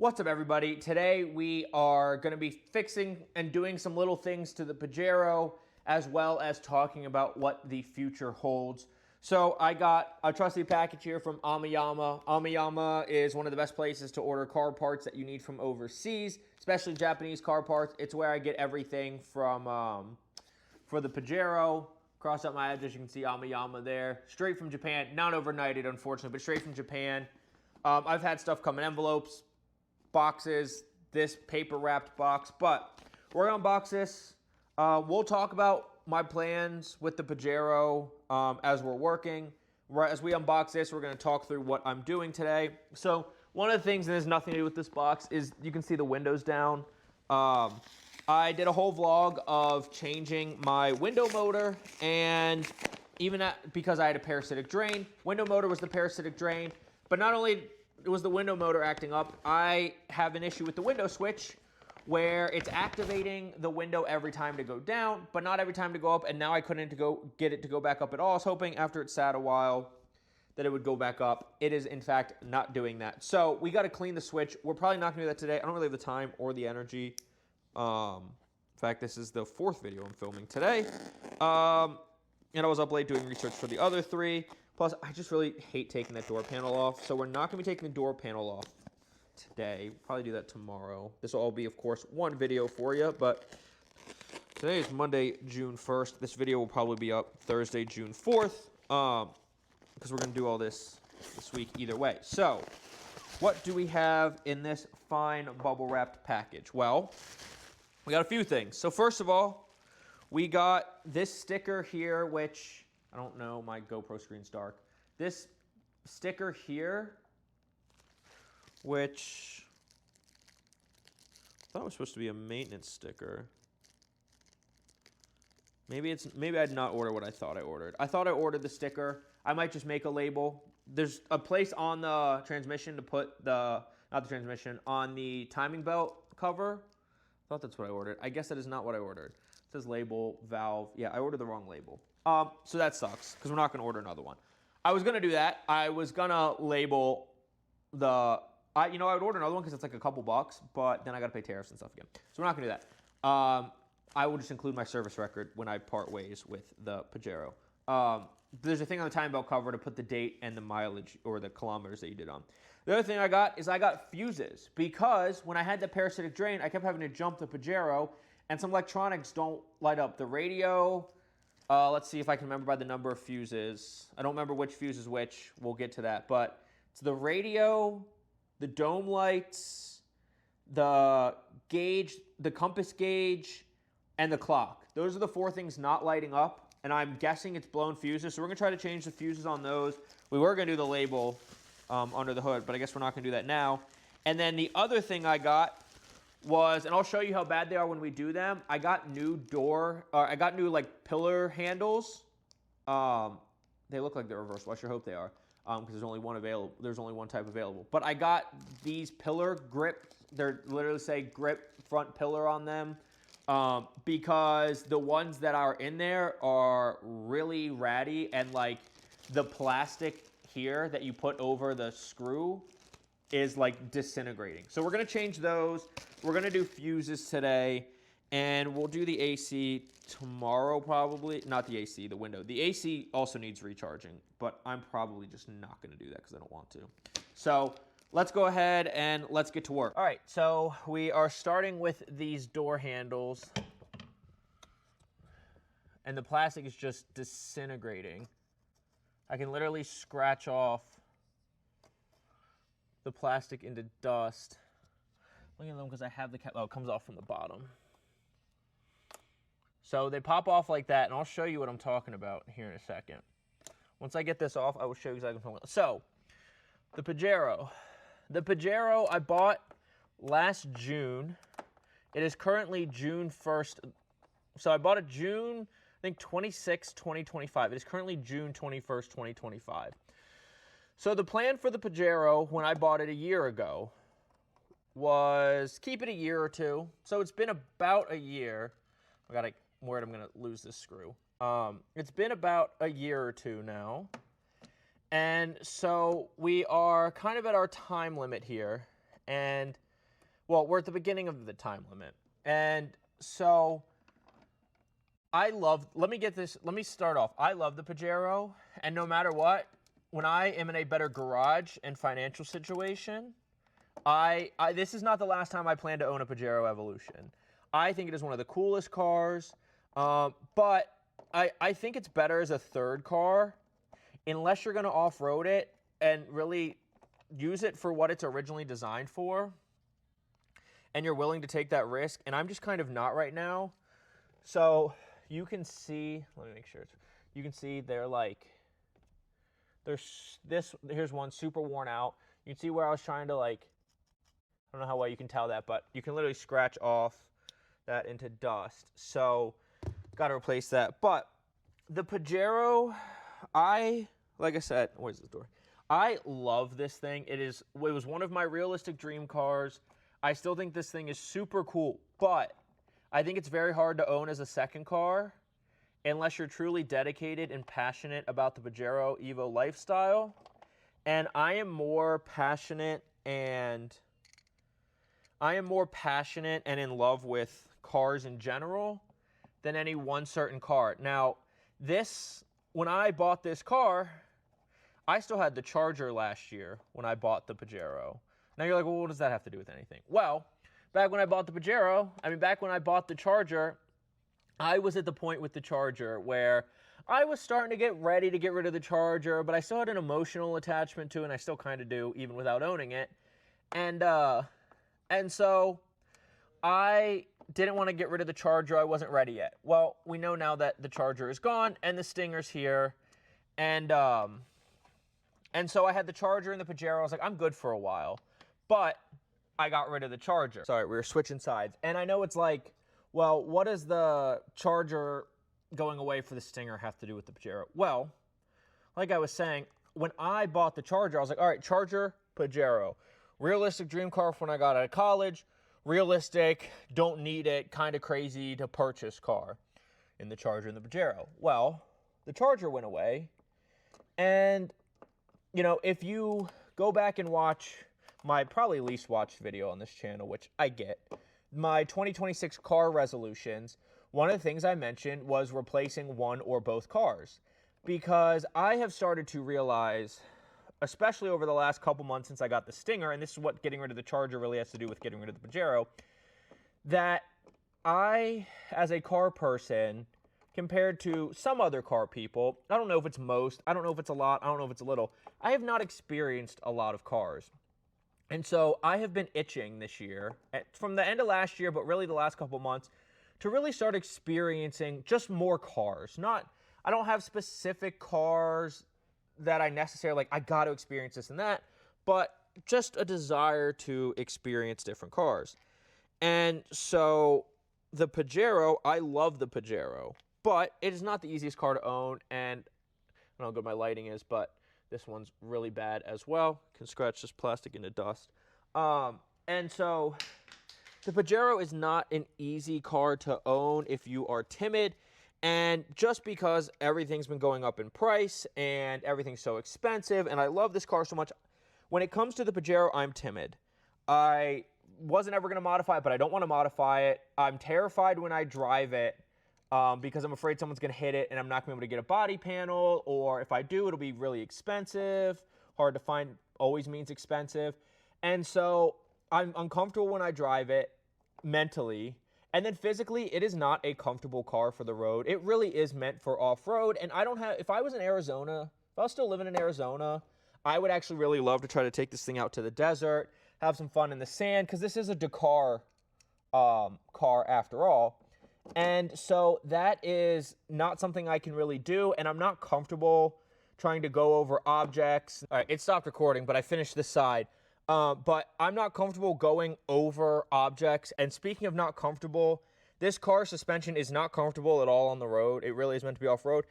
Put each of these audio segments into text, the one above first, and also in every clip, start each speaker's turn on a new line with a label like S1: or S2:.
S1: What's up, everybody? Today we are going to be fixing and doing some little things to the Pajero, as well as talking about what the future holds. So I got a trusty package here from Amayama. Amayama is one of the best places to order car parts that you need from overseas, especially Japanese car parts. It's where I get everything from for the Pajero. Cross out my address, you can see Amayama there. Straight from Japan, not overnighted, unfortunately, but straight from Japan. I've had stuff come in envelopes, boxes, this paper wrapped box, but we're gonna unbox this. We'll talk about my plans with the Pajero as we're working. As we unbox this, we're gonna talk through what I'm doing today. So one of the things that has nothing to do with this box is you can see the windows down. I did a whole vlog of changing my window motor, and because I had a parasitic drain. Window motor was the parasitic drain, but not only it was the window motor acting up, I have an issue with the window switch where it's activating the window every time to go down, but not every time to go up, and now I couldn't get it to go back up at all. I was hoping after it sat a while that it would go back up. It is, in fact, not doing that. So we got to clean the switch. We're probably not going to do that today. I don't really have the time or the energy. In fact, this is the fourth video I'm filming today. And I was up late doing research for the other three. Plus, I just really hate taking that door panel off. So we're not going to be taking the door panel off today. We'll probably do that tomorrow. This will all be, of course, one video for you. But today is Monday, June 1st. This video will probably be up Thursday, June 4th. Because we're going to do all this week either way. So what do we have in this fine bubble-wrapped package? Well, we got a few things. So first of all, we got this sticker here, which, I don't know, my GoPro screen's dark. This sticker here, which I thought was supposed to be a maintenance sticker. Maybe I did not order what I thought I ordered. I thought I ordered the sticker. I might just make a label. There's a place on the transmission to put not the transmission, on the timing belt cover. I thought that's what I ordered. I guess that is not what I ordered. It says label, valve. Yeah, I ordered the wrong label. So that sucks, because we're not going to order another one. I was going to do that. I was going to label I would order another one because it's like a couple bucks, but then I got to pay tariffs and stuff again. So we're not going to do that. I will just include my service record when I part ways with the Pajero. There's a thing on the time belt cover to put the date and the mileage or the kilometers that you did on. The other thing I got fuses, because when I had the parasitic drain, I kept having to jump the Pajero, and some electronics don't light up. The radio, let's see if I can remember by the number of fuses. I don't remember which fuse is which. We'll get to that. But it's the radio, the dome lights, the gauge, the compass gauge, and the clock. Those are the four things not lighting up, and I'm guessing it's blown fuses. So we're going to try to change the fuses on those. We were going to do the label under the hood, but I guess we're not going to do that now. And then the other thing I got was, and I'll show you how bad they are when we do them, I got new like pillar handles. They look like they're reversible. I sure hope they are, because there's only one available. There's only one type available. But I got these pillar grip. They're literally say grip front pillar on them, because the ones that are in there are really ratty, and like the plastic here that you put over the screw is like disintegrating. So we're going to change those. We're going to do fuses today, and we'll do the AC tomorrow probably. Not the AC, the window. The AC also needs recharging, but I'm probably just not going to do that because I don't want to. So let's go ahead and let's get to work. All right, so we are starting with these door handles, and the plastic is just disintegrating. I can literally scratch off the plastic into dust. Look at them, because I have the cap. Oh, it comes off from the bottom. So they pop off like that, and I'll show you what I'm talking about here in a second. Once I get this off, I will show you exactly what I'm talking about. So, the Pajero. The Pajero I bought last June. It is currently June 1st. So I bought it June, I think 26, 2025. It is currently June 21st, 2025. So the plan for the Pajero when I bought it a year ago was keep it a year or two. So it's been about a year. I'm worried I'm going to lose this screw. It's been about a year or two now. And so we are kind of at our time limit here. And Well, we're at the beginning of the time limit. And so let me start off. I love the Pajero, and no matter what, when I am in a better garage and financial situation, this is not the last time I plan to own a Pajero Evolution. I think it is one of the coolest cars, but I think it's better as a third car, unless you're going to off-road it and really use it for what it's originally designed for, and you're willing to take that risk, and I'm just kind of not right now. So you can see, let me make sure, you can see here's one super worn out. You can see where I was trying to I don't know how well you can tell that, but you can literally scratch off that into dust. So got to replace that. But the Pajero, like I said, where's this door? I love this thing. It was one of my realistic dream cars. I still think this thing is super cool, but I think it's very hard to own as a second car unless you're truly dedicated and passionate about the Pajero Evo lifestyle. And I am more passionate and in love with cars in general than any one certain car. Now, when I bought this car, I still had the Charger last year when I bought the Pajero. Now you're like, well, what does that have to do with anything? Well, back when I bought the Charger, I was at the point with the Charger where I was starting to get ready to get rid of the Charger, but I still had an emotional attachment to it, and I still kind of do, even without owning it. And so I didn't want to get rid of the Charger. I wasn't ready yet. Well, we know now that the Charger is gone and the Stinger's here. And so I had the Charger and the Pajero. I was like, I'm good for a while. But I got rid of the Charger. Sorry, we were switching sides. And I know it's like, well, what does the Charger going away for the Stinger have to do with the Pajero? Well, like I was saying, when I bought the Charger, I was like, all right, Charger, Pajero. Realistic dream car for when I got out of college. Realistic, don't need it, kind of crazy to purchase car in the Charger and the Pajero. Well, the Charger went away. And, if you go back and watch my probably least watched video on this channel, which I get, my 2026 car resolutions, one of the things I mentioned was replacing one or both cars. Because I have started to realize, especially over the last couple months since I got the Stinger, and this is what getting rid of the Charger really has to do with getting rid of the Pajero, that I, as a car person, compared to some other car people, I don't know if it's most, I don't know if it's a lot, I don't know if it's a little, I have not experienced a lot of cars. And so I have been itching this year, from the end of last year, but really the last couple months, to really start experiencing just more cars. I don't have specific cars that I necessarily, I got to experience this and that, but just a desire to experience different cars. And so the Pajero, I love the Pajero, but it is not the easiest car to own, and I don't know how good my lighting is, but this one's really bad as well. Can scratch this plastic into dust. And so the Pajero is not an easy car to own if you are timid. And just because everything's been going up in price and everything's so expensive, and I love this car so much, when it comes to the Pajero, I'm timid. I wasn't ever going to modify it, but I don't want to modify it. I'm terrified when I drive it because I'm afraid someone's going to hit it and I'm not going to be able to get a body panel, or if I do, it'll be really expensive. Hard to find always means expensive. And so I'm uncomfortable when I drive it mentally. And then physically, it is not a comfortable car for the road. It really is meant for off-road. And if I was in Arizona, if I was still living in Arizona, I would actually really love to try to take this thing out to the desert, have some fun in the sand, because this is a Dakar car after all. And so that is not something I can really do, and I'm not comfortable trying to go over objects. All right, it stopped recording, but I finished this side. But I'm not comfortable going over objects. And speaking of not comfortable, this car suspension is not comfortable at all on the road. It really is meant to be off-road.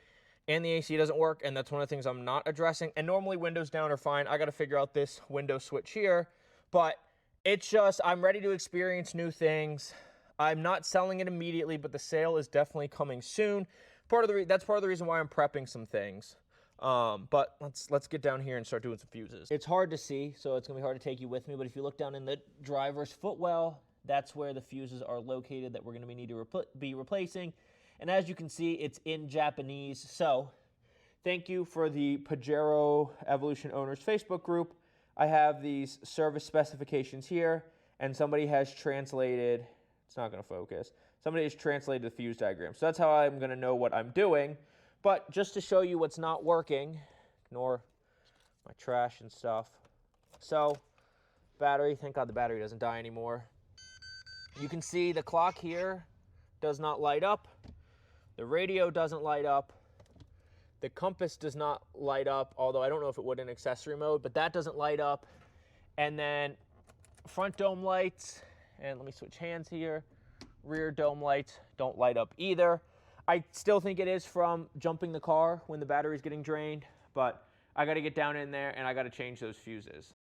S1: And the AC doesn't work, and that's one of the things I'm not addressing. And normally windows down are fine. I got to figure out this window switch here. But it's just, I'm ready to experience new things. I'm not selling it immediately, but the sale is definitely coming soon. That's part of the reason why I'm prepping some things. But let's get down here and start doing some fuses. It's hard to see, so it's gonna be hard to take you with me, but if you look down in the driver's footwell, that's where the fuses are located that we're gonna need to be replacing. And as you can see, it's in Japanese. So thank you for the Pajero Evolution Owners Facebook group. I have these service specifications here, and somebody has translated, it's not gonna focus, somebody has translated the fuse diagram. So that's how I'm gonna know what I'm doing. But just to show you what's not working, ignore my trash and stuff. So, battery, thank God the battery doesn't die anymore. You can see the clock here does not light up. The radio doesn't light up. The compass does not light up, although I don't know if it would in accessory mode, but that doesn't light up. And then front dome lights, and let me switch hands here. Rear dome lights don't light up either. I still think it is from jumping the car when the battery's getting drained, but I got to get down in there and I got to change those fuses.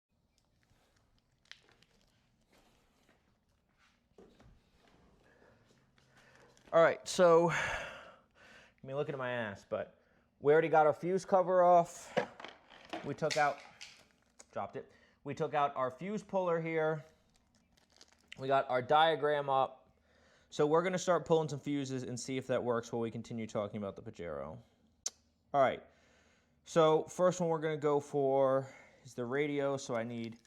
S1: All right, so, I mean, looking at my ass, but we already got our fuse cover off. We took out, dropped it. We took out our fuse puller here. We got our diagram up. So we're going to start pulling some fuses and see if that works while we continue talking about the Pajero. All right, so first one we're going to go for is the radio. So I need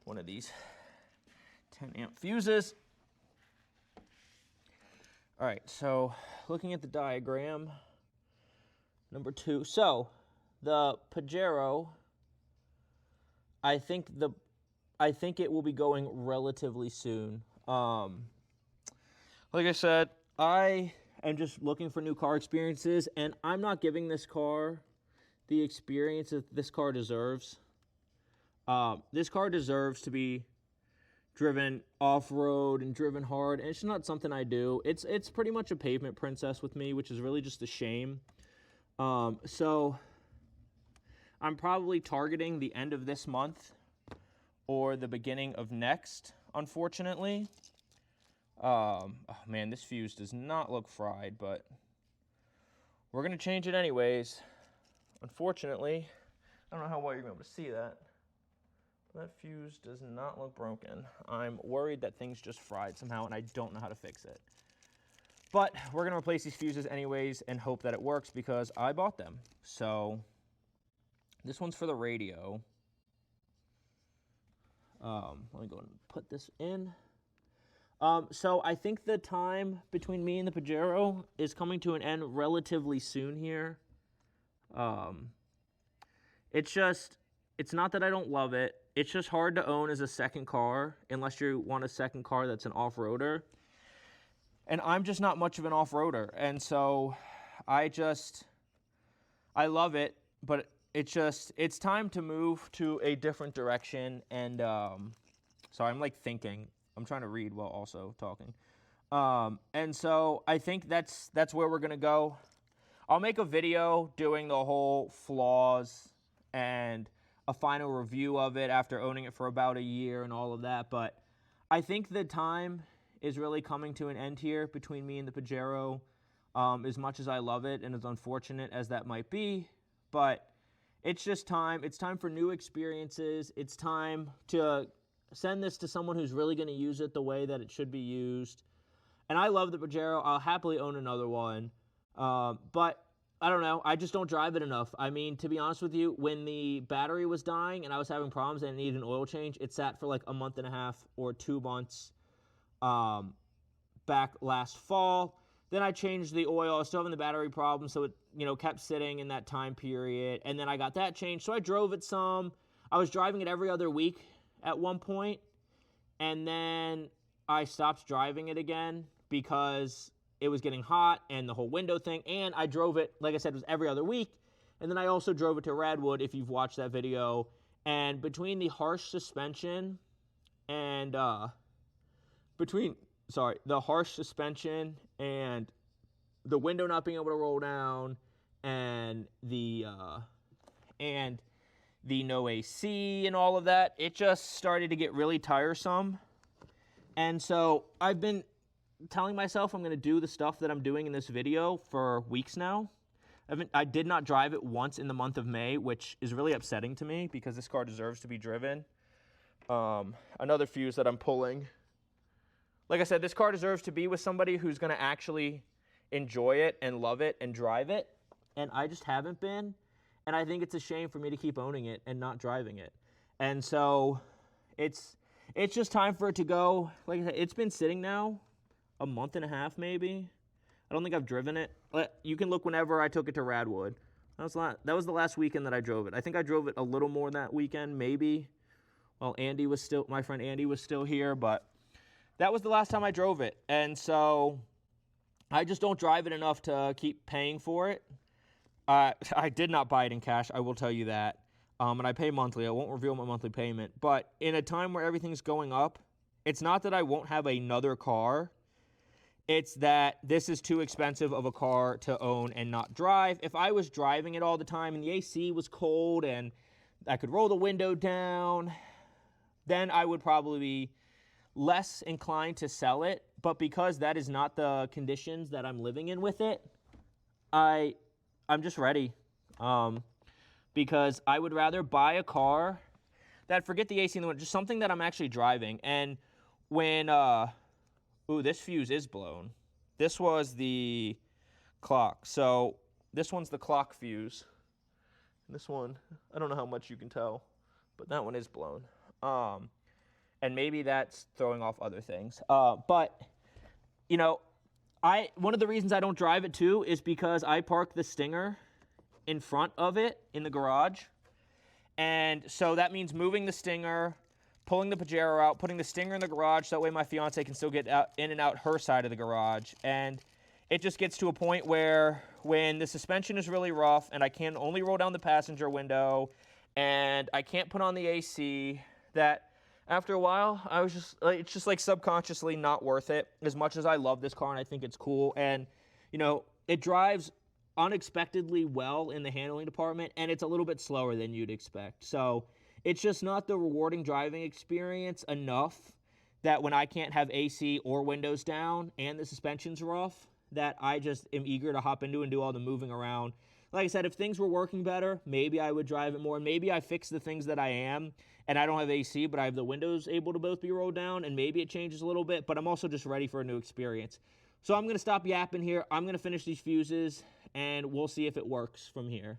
S1: one of these 10 amp fuses. All right, so looking at the diagram, number 2. So the Pajero, I think it will be going relatively soon. Like I said, I am just looking for new car experiences, and I'm not giving this car the experience that this car deserves. This car deserves to be driven off-road and driven hard, and it's not something I do. It's pretty much a pavement princess with me, which is really just a shame. So I'm probably targeting the end of this month or the beginning of next, unfortunately. Oh man, this fuse does not look fried, but we're going to change it anyways. Unfortunately, I don't know how well you're going to be able to see that. That fuse does not look broken. I'm worried that things just fried somehow, and I don't know how to fix it. But we're going to replace these fuses anyways and hope that it works because I bought them. So this one's for the radio. Let me go and put this in. So I think the time between me and the Pajero is coming to an end relatively soon here. It's not that I don't love it. It's just hard to own as a second car unless you want a second car that's an off-roader. And I'm just not much of an off-roader. And so I love it, but it's time to move to a different direction. And so I'm like thinking. I'm trying to read while also talking. And so I think that's where we're going to go. I'll make a video doing the whole flaws and a final review of it after owning it for about a year and all of that. But I think the time is really coming to an end here between me and the Pajero, as much as I love it and as unfortunate as that might be. But it's just time. It's time for new experiences. It's time to send this to someone who's really going to use it the way that it should be used. And I love the Pajero. I'll happily own another one. But I don't know. I just don't drive it enough. I mean, to be honest with you, when the battery was dying and I was having problems and I needed an oil change, it sat for like a month and a half or 2 months back last fall. Then I changed the oil. I was still having the battery problem, so it kept sitting in that time period. And then I got that changed. So I drove it some. I was driving it every other week at one point, and then I stopped driving it again because it was getting hot and the whole window thing, and I drove it, like I said, it was every other week, and then I also drove it to Radwood, if you've watched that video, and between the harsh suspension and, the window not being able to roll down, and the no AC and all of that, it just started to get really tiresome. And so I've been telling myself I'm going to do the stuff that I'm doing in this video for weeks now. I did not drive it once in the month of May, which is really upsetting to me because this car deserves to be driven. Another fuse that I'm pulling. Like I said, this car deserves to be with somebody who's going to actually enjoy it and love it and drive it. And I just haven't been. And I think it's a shame for me to keep owning it and not driving it. And so it's just time for it to go. Like I said, it's been sitting now a month and a half maybe. I don't think I've driven it. You can look whenever I took it to Radwood. That was the last weekend that I drove it. I think I drove it a little more that weekend, maybe. Well, my friend Andy was still here, but that was the last time I drove it. And so I just don't drive it enough to keep paying for it. I did not buy it in cash, I will tell you that. And I pay monthly. I won't reveal my monthly payment. But in a time where everything's going up, it's not that I won't have another car. It's that this is too expensive of a car to own and not drive. If I was driving it all the time and the AC was cold and I could roll the window down, then I would probably be less inclined to sell it. But because that is not the conditions that I'm living in with it, I'm just ready. Because I would rather buy a car that, forget the AC in the window, just something that I'm actually driving. And when, this fuse is blown. This was the clock. So this one's the clock fuse. This one, I don't know how much you can tell, but that one is blown. And maybe that's throwing off other things. But, you know, one of the reasons I don't drive it too is because I park the Stinger in front of it in the garage. And so that means moving the Stinger, pulling the Pajero out, putting the Stinger in the garage, so that way my fiance can still get in and out her side of the garage. And it just gets to a point where when the suspension is really rough and I can only roll down the passenger window and I can't put on the AC, that after a while, it's just like subconsciously not worth it. As much as I love this car and I think it's cool, and you know, it drives unexpectedly well in the handling department, and it's a little bit slower than you'd expect. So it's just not the rewarding driving experience enough that when I can't have AC or windows down and the suspension's rough, that I just am eager to hop into and do all the moving around. Like I said, if things were working better, maybe I would drive it more. Maybe I fix the things that I am, and I don't have AC, but I have the windows able to both be rolled down, and maybe it changes a little bit, but I'm also just ready for a new experience. So I'm going to stop yapping here. I'm going to finish these fuses, and we'll see if it works from here.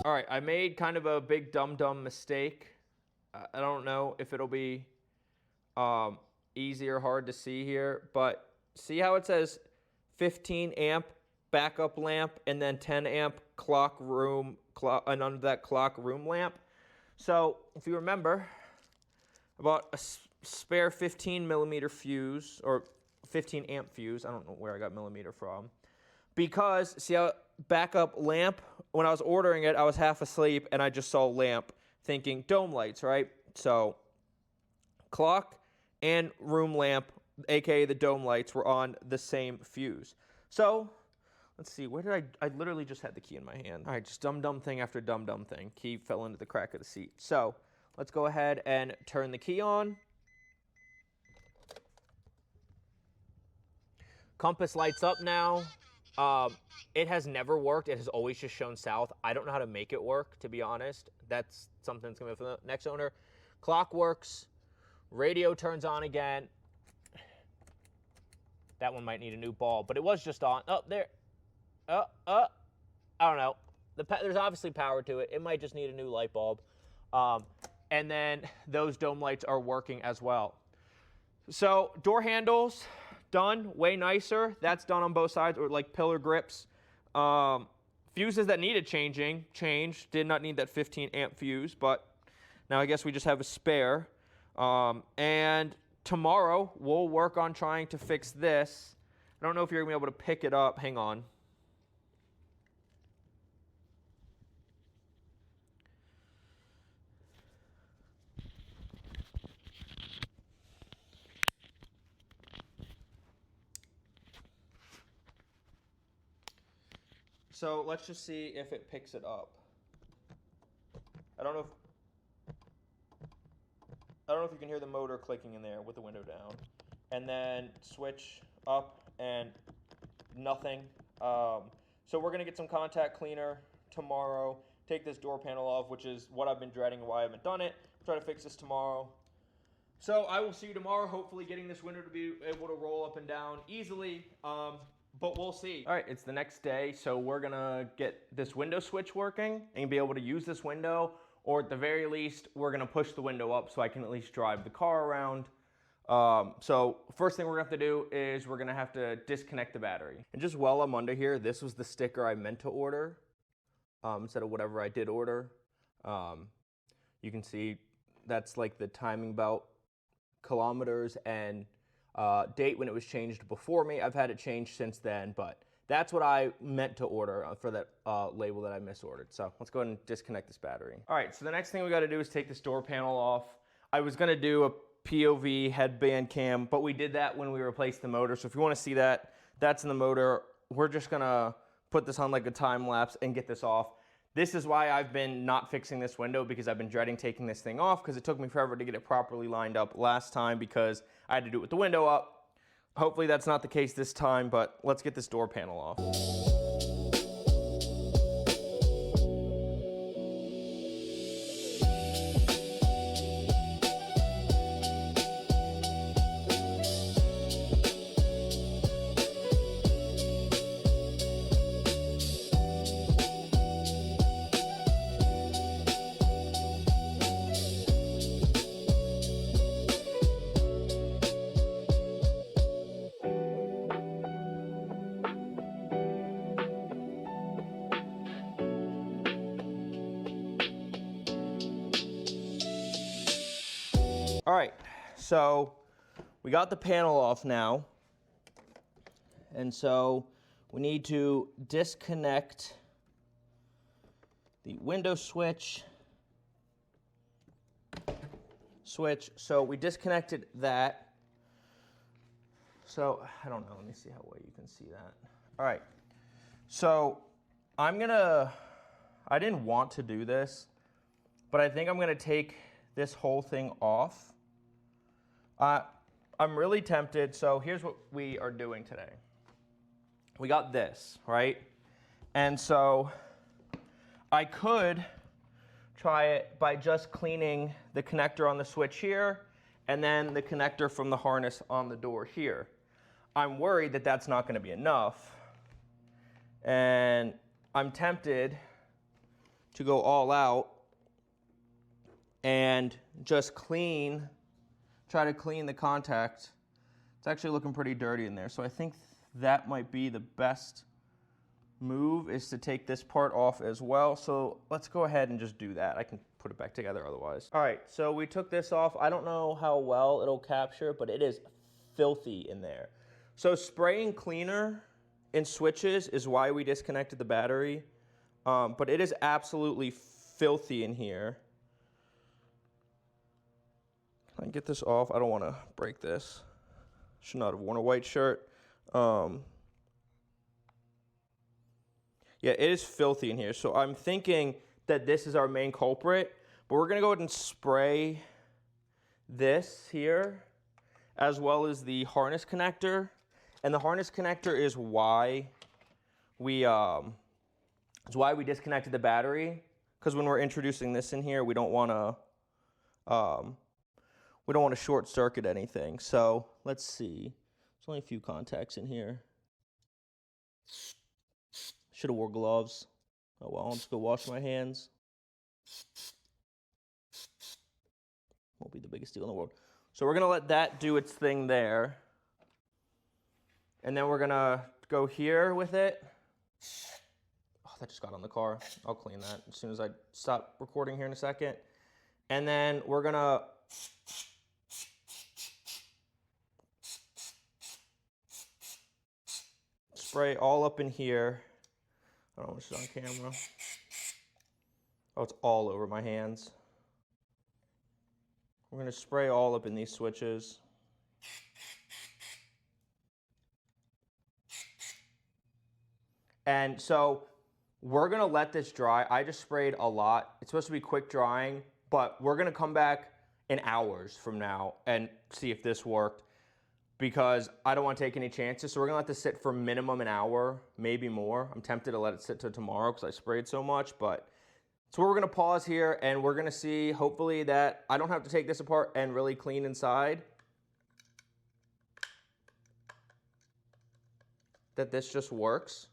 S1: All right, I made kind of a big dumb mistake. I don't know if it'll be easy or hard to see here, but see how it says 15 amp backup lamp and then 10 amp and under that clock room lamp. So if you remember, about a spare 15 millimeter fuse or 15 amp fuse. I don't know where I got millimeter from. Because see how backup lamp, when I was ordering it, I was half asleep and I just saw lamp thinking dome lights, right? So clock and room lamp, aka the dome lights, were on the same fuse. So let's see, where did I literally just had the key in my hand. All right, just dumb thing after dumb thing. Key fell into the crack of the seat. So let's go ahead and turn the key on. Compass lights up now. It has never worked. It has always just shown south. I don't know how to make it work, to be honest. That's something that's going to be for the next owner. Clock works. Radio turns on again. That one might need a new bulb, but it was just on. Oh, there. I don't know. There's obviously power to it. It might just need a new light bulb. And then those dome lights are working as well. So door handles, done, way nicer. That's done on both sides, or like pillar grips. Fuses that needed changing, changed. Did not need that 15 amp fuse, but now I guess we just have a spare. And tomorrow we'll work on trying to fix this. I don't know if you're going to be able to pick it up. Hang on. So let's just see if it picks it up. I don't know if you can hear the motor clicking in there with the window down. And then switch up and nothing. So we're gonna get some contact cleaner tomorrow. Take this door panel off, which is what I've been dreading and why I haven't done it. Try to fix this tomorrow. So I will see you tomorrow, hopefully getting this window to be able to roll up and down easily, but we'll see. All right, it's the next day, so we're gonna get this window switch working and be able to use this window, or at the very least, we're gonna push the window up so I can at least drive the car around. So first thing we're gonna have to do is we're gonna have to disconnect the battery. And just while I'm under here, this was the sticker I meant to order, instead of whatever I did order. You can see that's like the timing belt, kilometers, and date when it was changed before me. I've had it changed since then, but that's what I meant to order for that label that I misordered. So let's go ahead and disconnect this battery. All right, so the next thing we gotta do is take this door panel off. I was gonna do a POV headband cam, but we did that when we replaced the motor. So if you wanna see that, that's in the motor. We're just gonna put this on like a time lapse and get this off. This is why I've been not fixing this window, because I've been dreading taking this thing off because it took me forever to get it properly lined up last time because I had to do it with the window up. Hopefully that's not the case this time, but let's get this door panel off. All right, so we got the panel off now. And so we need to disconnect the window switch. So we disconnected that. So I don't know, let me see how well you can see that. All right, so I didn't want to do this, but I think I'm gonna take this whole thing off. I'm really tempted, so here's what we are doing today. We got this, right? And so I could try it by just cleaning the connector on the switch here and then the connector from the harness on the door here. I'm worried that that's not gonna be enough. And I'm tempted to go all out and just try to clean the contact. It's actually looking pretty dirty in there. So I think that might be the best move, is to take this part off as well. So let's go ahead and just do that. I can put it back together otherwise. All right, so we took this off. I don't know how well it'll capture, but it is filthy in there. So spraying cleaner in switches is why we disconnected the battery, but it is absolutely filthy in here. Can I get this off? I don't want to break this. Should not have worn a white shirt. Yeah, it is filthy in here. So I'm thinking that this is our main culprit, but we're going to go ahead and spray this here as well as the harness connector. And the harness connector is why we disconnected the battery, because when we're introducing this in here, we don't want to short circuit anything. So let's see. There's only a few contacts in here. Should have wore gloves. Oh well, I'll just go wash my hands. Won't be the biggest deal in the world. So we're gonna let that do its thing there. And then we're gonna go here with it. Oh, that just got on the car. I'll clean that as soon as I stop recording here in a second. And then we're gonna spray all up in here. I don't know if it's on camera. Oh, it's all over my hands. We're gonna spray all up in these switches. And so We're gonna let this dry. I just sprayed a lot. It's supposed to be quick drying, but we're gonna come back in hours from now and see if this worked, because I don't want to take any chances. So we're gonna let this sit for minimum an hour, maybe more. I'm tempted to let it sit till tomorrow because I sprayed so much, but so we're gonna pause here and we're gonna see, hopefully, that I don't have to take this apart and really clean inside. That this just works.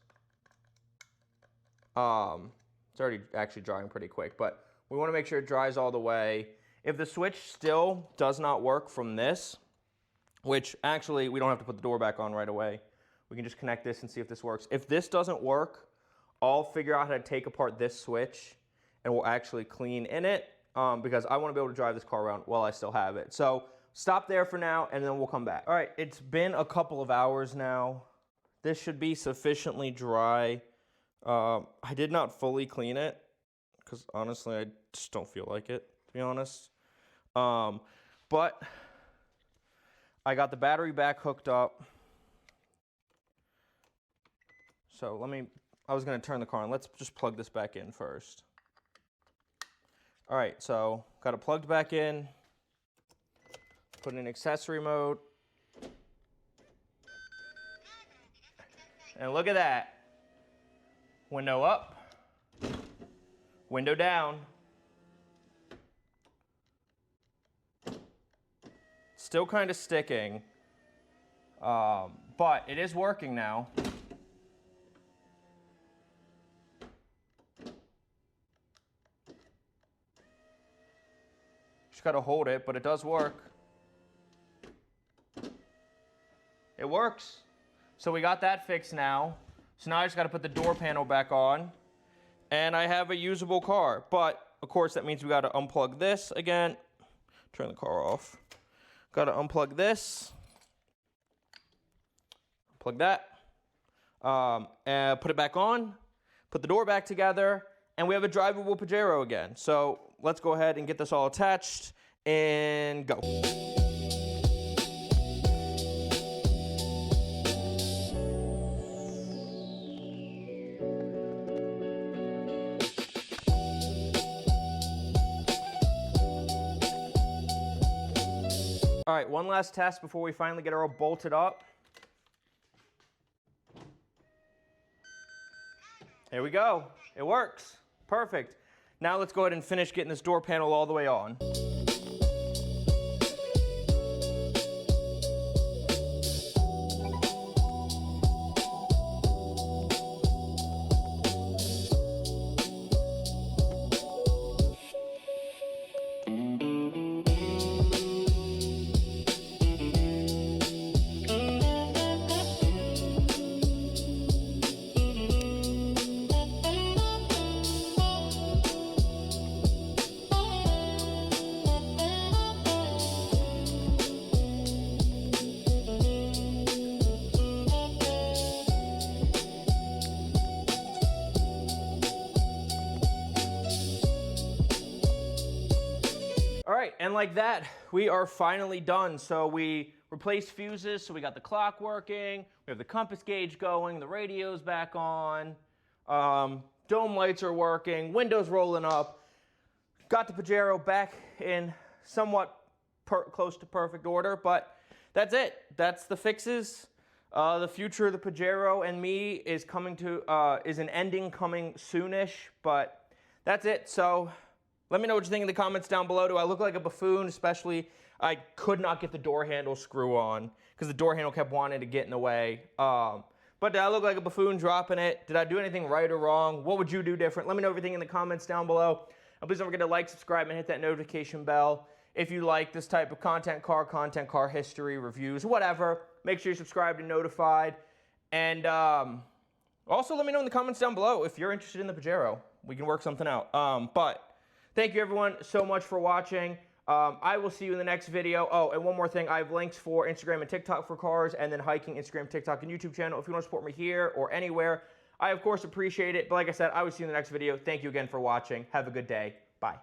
S1: It's already actually drying pretty quick, but we wanna make sure it dries all the way. If the switch still does not work from this, which actually we don't have to put the door back on right away. We can just connect this and see if this works. If this doesn't work, I'll figure out how to take apart this switch and we'll actually clean in it, because I want to be able to drive this car around while I still have it. So stop there for now and then we'll come back. All right, it's been a couple of hours now. This should be sufficiently dry. I did not fully clean it because honestly I just don't feel like it, to be honest. But I got the battery back hooked up. So I was gonna turn the car on. Let's just plug this back in first. All right, so got it plugged back in. Put in accessory mode. And look at that. Window up, window down. Still kind of sticking, but it is working now. Just gotta hold it, but it does work. It works. So we got that fixed now. So now I just gotta put the door panel back on, and I have a usable car. But of course that means we gotta unplug this again, turn the car off. Got to unplug this, plug that, and put it back on, put the door back together, and we have a drivable Pajero again. So let's go ahead and get this all attached and go. All right, one last test before we finally get her all bolted up. There we go. It works. Perfect. Now let's go ahead and finish getting this door panel all the way on. All right, and like that, we are finally done. So we replaced fuses, so we got the clock working, we have the compass gauge going, the radio's back on, dome lights are working, windows rolling up, got the Pajero back in somewhat close to perfect order, but that's it. That's the fixes. The future of the Pajero and me is is an ending coming soonish, but that's it. So let me know what you think in the comments down below. Do I look like a buffoon? Especially, I could not get the door handle screw on because the door handle kept wanting to get in the way. But did I look like a buffoon dropping it? Did I do anything right or wrong? What would you do different? Let me know everything in the comments down below. And please don't forget to like, subscribe, and hit that notification bell. If you like this type of content, car history, reviews, whatever, make sure you're subscribed and notified. And also let me know in the comments down below if you're interested in the Pajero. We can work something out. But thank you everyone so much for watching. I will see you in the next video. Oh, and one more thing. I have links for Instagram and TikTok for cars, and then hiking, Instagram, TikTok, and YouTube channel. If you want to support me here or anywhere, I of course appreciate it. But like I said, I will see you in the next video. Thank you again for watching. Have a good day. Bye.